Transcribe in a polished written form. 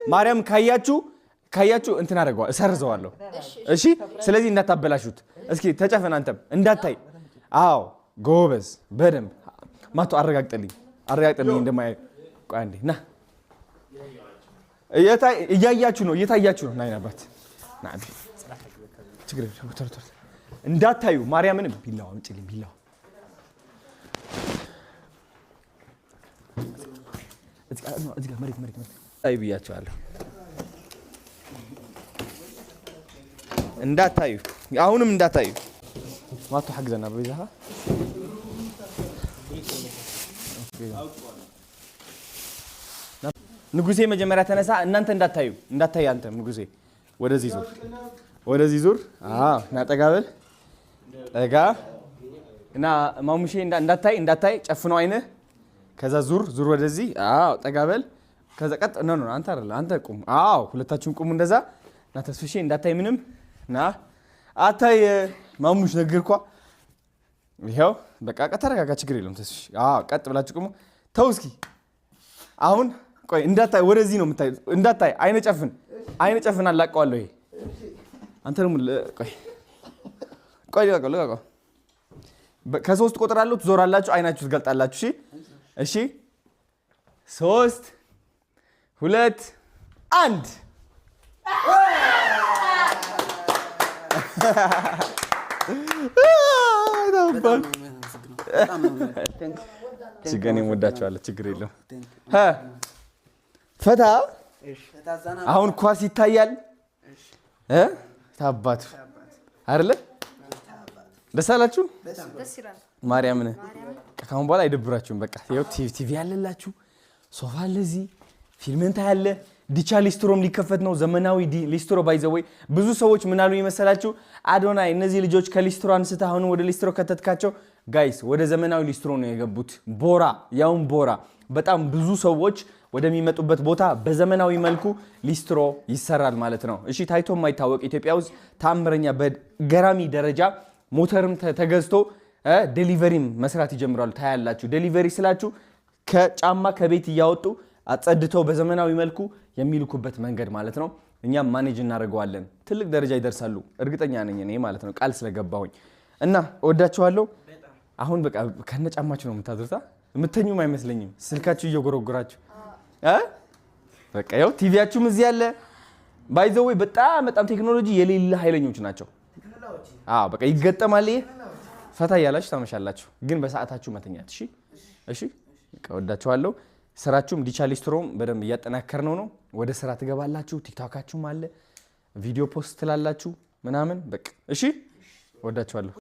ማርያም ካያችሁ እንትን አደርገዋለሁ እሰርዘዋለሁ እሺ ስለዚህ እንዳታበላሹት እስኪ ተጨፈን አንተም እንዳታይ አዎ ጎበዝ በደንብ ማቶ አረጋግጠልኝ እንደማይ ቆይ አንዴ ና እያያችሁ ነው ናይናባት ናቢ ችግር የለም እንዳታዩ ማርያምንም ቢላው አምጪልኝ ቢላው እዚህ ጋር መሬት አይ ብያቸዋለሁ እንዳታዩ አሁንም እንዳታዩ ማቶ حجزنا በይዛها ንጉሴ መጀመሪያ ተነሳ እናንተ እንዳታዩ አንተ ንጉሴ ወደዚህ ዙር ናጠጋበል ጠጋ እና ማሙሼ እንዳታይ ጨፍነው አይነ ከዛ ዙር ወደዚህ ጠጋበል ከዛ ቀጥ ነው አንተ አይደል አንተ ቁም ሁለታችሁም ቁሙ እንደዛ እና ተስፍሼ እንዳታይ ምንም ና አታይ ማሙሽ ነገርኳ ይሄው በቃ ተረጋጋ ችግር የለም ተስፍሽ ቀጥ ብላችሁ ቁሙ ተው እስኪ አሁን ቆይ እንዳታይ ወደዚህ ነው የምታይ እንዳታይ አይነ ጨፍን አላቀዋለሁ ይሄ አንተ ደግሞ ቆይ ከሶስት ቆጥራለሁ ትዞራላችሁ አይናችሁ ትገልጣላችሁ እሺ 3 2 1 ችግር ወዳችኋለሁ ችግር የለም ፈታ አሁን ኳስ ይታያል ታባቱ አይደለ ደስ አላችሁ ደስ ይላል ማርያምን ካሁን በኋላ አይደብራችሁም በቃ ይሄው ቲቪ ያለላችሁ ሶፋ ለዚህ ፊልምን ታያለ ዲቻ ሊስትሮም ሊከፈት ነው ዘመናዊ ሊስትሮ ባይዘወይ ብዙ ሰዎች ምን አሉ ይመስላችሁ አዶናይ እነዚህ ልጆች ከሊስትሮ አንስተ አሁን ወደ ሊስትሮ ከተትካቸው ጋይስ ወደ ዘመናዊ ሊስትሮ ነው የገቡት ቦራ በጣም ብዙ ሰዎች ወደሚመጡበት ቦታ በዘመናዊ መልኩ ሊስትሮ ይሰራል ማለት ነው እሺ ታይቶ የማይታወቅ ኢትዮጵያ ውስጥ ታምረኛ በገራሚ ደረጃ ሞተርም ተገዝቶ ዴሊቨሪም መስራት ይጀምራሉ ታያላችሁ ዴሊቨሪ ስላችሁ ከጫማ ከቤት ያወጡ አጸድተው በዘመናዊ መልኩ የሚልኩበት መንገድ ማለት ነው እኛም ማኔጅ እናደርገዋለን ትልቅ ደረጃ ይደርሳሉ እርግጠኛ ነኝ እኔ ማለት ነው ቃል ስለገባሁኝ እና ወዳችኋለሁ አሁን በቃ ከነጫማችሁ ነው የምታድሩታ የምተኙም አይመስለኝም ስልካችሁ እየጎረጎራችሁ በቃ ያው ቲቪያችሁም እዚህ ያለ ባይዘው በጣም ቴክኖሎጂ የሌለ ኃይለኞች ናቸው በቃ ይገጠማል ፈታ ያላችሁ ታመሻላችሁ ግን በሰዓታችሁ መተኛት እሺ በቃ ወዳችኋለሁ ስራችሁም ዲቻ ሊስትሮም በደንብ እያጠናከርነው ነው ወደ ስራ ትገባላችሁ ቲክቶካችሁም አለ ቪዲዮ ፖስት ትላላችሁ ምናምን በቃ እሺ ወዳችኋለሁ